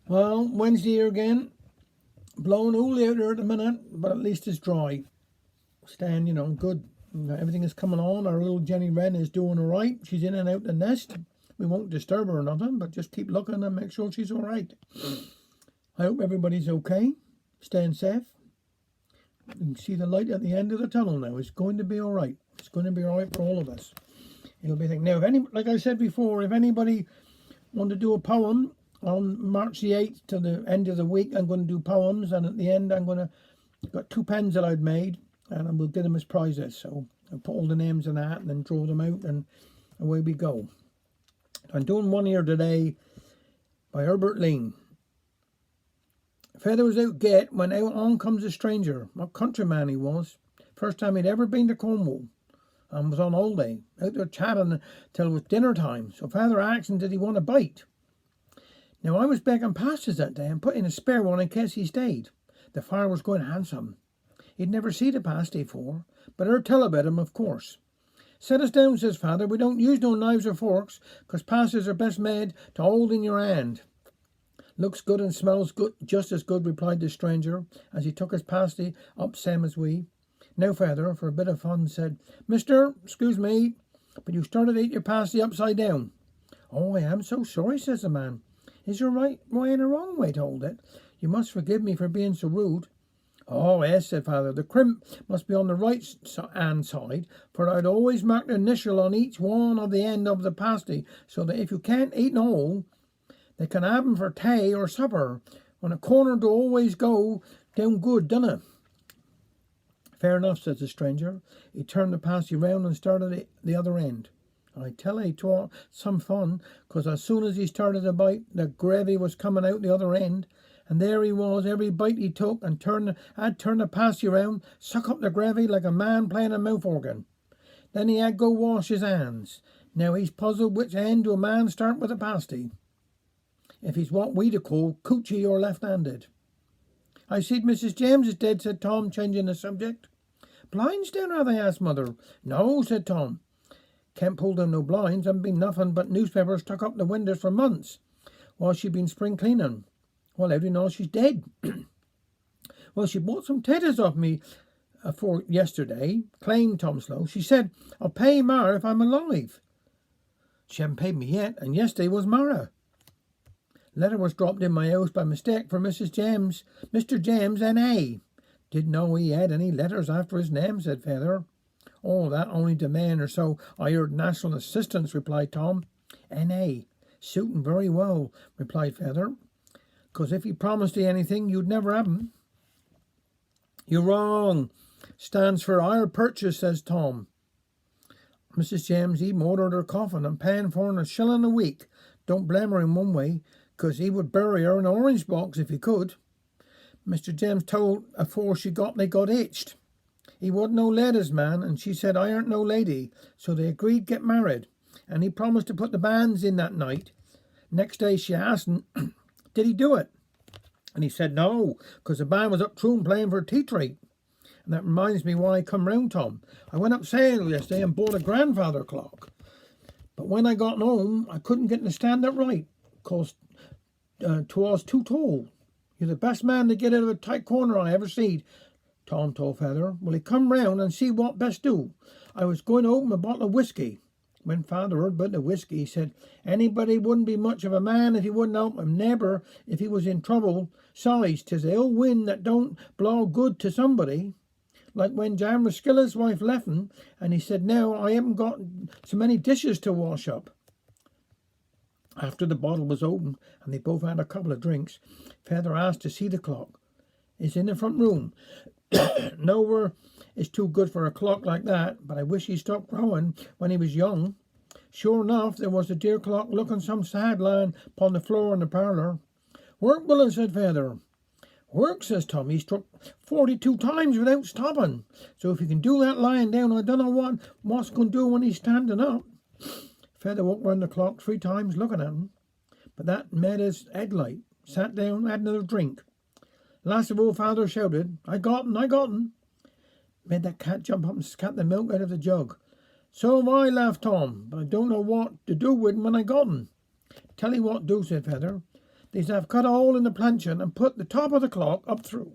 Well, Wednesday here again. Blowing all out there at the minute, but at least it's dry. Staying, good. Everything is coming on. Our little Jenny Wren is doing all right. She's in and out the nest. We won't disturb her or nothing, but just keep looking and make sure she's all right. I hope everybody's okay. Staying safe. You can see the light at the end of the tunnel now. It's going to be all right. It's going to be all right for all of us. It'll be thinking. Now, like I said before, if anybody want to do a poem on March the 8th to the end of the week, I'm going to do poems, and at the end got 2 pens that I'd made, and I will get them as prizes. So I'll put all the names in that and then draw them out, and away we go. I'm doing one here today by Herbert Lean. Feather was out gate when out on comes a stranger. A countryman he was. First time he'd ever been to Cornwall, and was on holiday. Out there chatting till it was dinner time. So Father asked him, did he want a bite? Now I was begging passes that day and put in a spare one in case he stayed. The fire was going handsome. He'd never seen a pasty before, but I'd tell about him, of course. Set us down, says Father. We don't use no knives or forks, 'cause pasties are best made to hold in your hand. Looks good and smells good, just as good, replied the stranger, as he took his pasty up same as we. Now, Father, for a bit of fun, said, Mister, excuse me, but you started to eat your pasty upside down. Oh, I am so sorry, says the man. Is there a right way and a wrong way to hold it? You must forgive me for being so rude. Oh, yes, said Father. The crimp must be on the right hand side, for I'd always mark the initial on each one of the end of the pasty, so that if you can't eat 'em all, they can have 'em for tea or supper. When a corner do always go down good, doesn't it? Fair enough, says the stranger. He turned the pasty round and started at the other end. I tell you, 'twas some fun, 'cause as soon as he started to bite, the gravy was coming out the other end, and there he was, every bite he took, and turned the pasty round, suck up the gravy like a man playing a mouth organ. Then he had go wash his hands. Now he's puzzled which end do a man start with a pasty, if he's what we'd call coochie or left-handed. I seed Mrs. James is dead, said Tom, changing the subject. Blinds down, are they? Asked Mother. No, said Tom. Can't pull down no blinds. Haven't been nothing but newspapers stuck up the windows for months while she'd been spring cleaning. Well, how do you know she's dead? Well, she bought some taters off me for yesterday, claimed Tom Slow. She said, I'll pay Mar if I'm alive. She hadn't paid me yet, and yesterday was Mara. Letter was dropped in my house by mistake for Mr. James, N.A. Didn't know he had any letters after his name, said Feather. Oh, that only to man or so I heard national assistance, replied Tom. N.A. Suitin' very well, replied Feather. 'Cause if he promised you anything, you'd never have him. You're wrong. Stands for hire purchase, says Tom. Mrs. James, he ordered her coffin and paying for her $1 a week. Don't blame her in one way, 'cause he would bury her in an orange box if he could. Mr. James told afore they got hitched. He wasn't no lady's man, and she said I aren't no lady, so they agreed to get married, and he promised to put the banns in that night. Next day she asked him, did he do it? And he said no, 'cause the band was up Troon playing for a tea treat. And that reminds me why I come round, Tom. I went up sale yesterday and bought a grandfather clock. But when I got home, I couldn't get it to stand up right, 'cause 'twas too tall. You're the best man to get out of a tight corner I ever seed, Tom told Feather. Well, he come round and see what best do. I was going to open a bottle of whiskey. When Father heard about the whiskey, he said, anybody wouldn't be much of a man if he wouldn't help him neighbour if he was in trouble. Sides, 'tis the ill wind that don't blow good to somebody. Like when Jan Raskilla's wife left him, and he said, now I haven't got so many dishes to wash up. After the bottle was opened, and they both had a couple of drinks, Feather asked to see the clock. It's in the front room. Nowhere is too good for a clock like that, but I wish he stopped growing when he was young. Sure enough, there was the dear clock looking some sad lying upon the floor in the parlour. Work, Willen, said Feather. Work, says Tom. He struck 42 times without stopping. So if he can do that lying down, I don't know what's going to do when he's standing up. Feather walked round the clock 3 times looking at him, but that made his head light. Sat down, had another drink. Last of all, Father shouted, I got him. Made that cat jump up and scat the milk out of the jug. So have I, laughed Tom, but I don't know what to do with him when I got him. Tell you what do, said Feather. They'd have cut a hole in the planchon and put the top of the clock up through.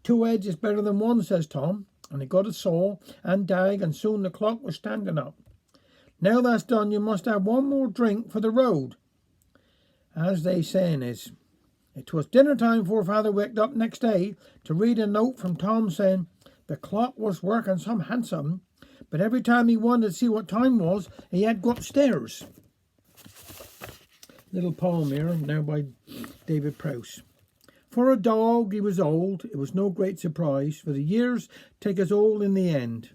2 heads is better than 1, says Tom, and he got a saw and dag, and soon the clock was standing up. Now that's done, you must have 1 more drink for the road. As they saying is. It was dinner time before Father waked up next day to read a note from Tom saying the clock was working some handsome, but every time he wanted to see what time was, he had to go upstairs. Little poem here, now by David Prowse. For a dog he was old, it was no great surprise, for the years take us all in the end.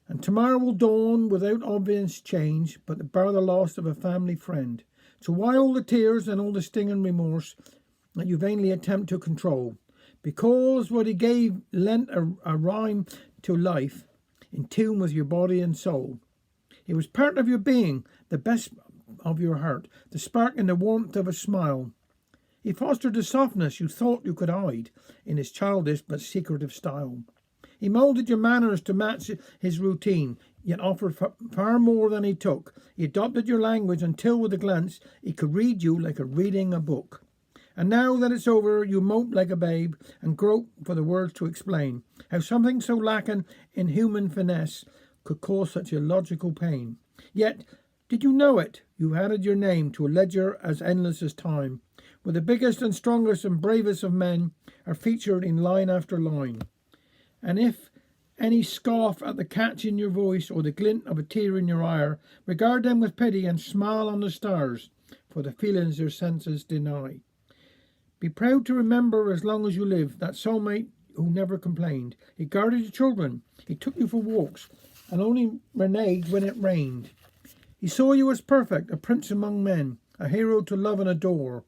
And tomorrow will dawn without obvious change, but to bar the loss of a family friend. So why all the tears and all the sting and remorse that you vainly attempt to control? Because what he gave lent a rhyme to life, in tune with your body and soul. It was part of your being, the best of your heart, the spark and the warmth of a smile. He fostered the softness you thought you could hide in his childish but secretive style. He moulded your manners to match his routine, yet offered far more than he took. He adopted your language until with a glance he could read you like reading a book. And now that it's over, you mope like a babe and grope for the words to explain how something so lacking in human finesse could cause such illogical pain. Yet, did you know it? You added your name to a ledger as endless as time, where the biggest and strongest and bravest of men are featured in line after line. And if any scoff at the catch in your voice or the glint of a tear in your eye, regard them with pity and smile on the stars, for the feelings their senses deny. Be proud to remember as long as you live that soulmate who never complained. He guarded your children, he took you for walks, and only reneged when it rained. He saw you as perfect, a prince among men, a hero to love and adore.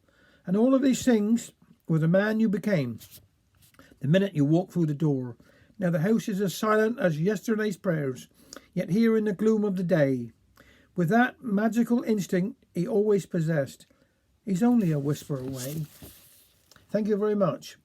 And all of these things were the man you became the minute you walked through the door. Now the house is as silent as yesterday's prayers, yet here in the gloom of the day, with that magical instinct he always possessed, he's only a whisper away. Thank you very much.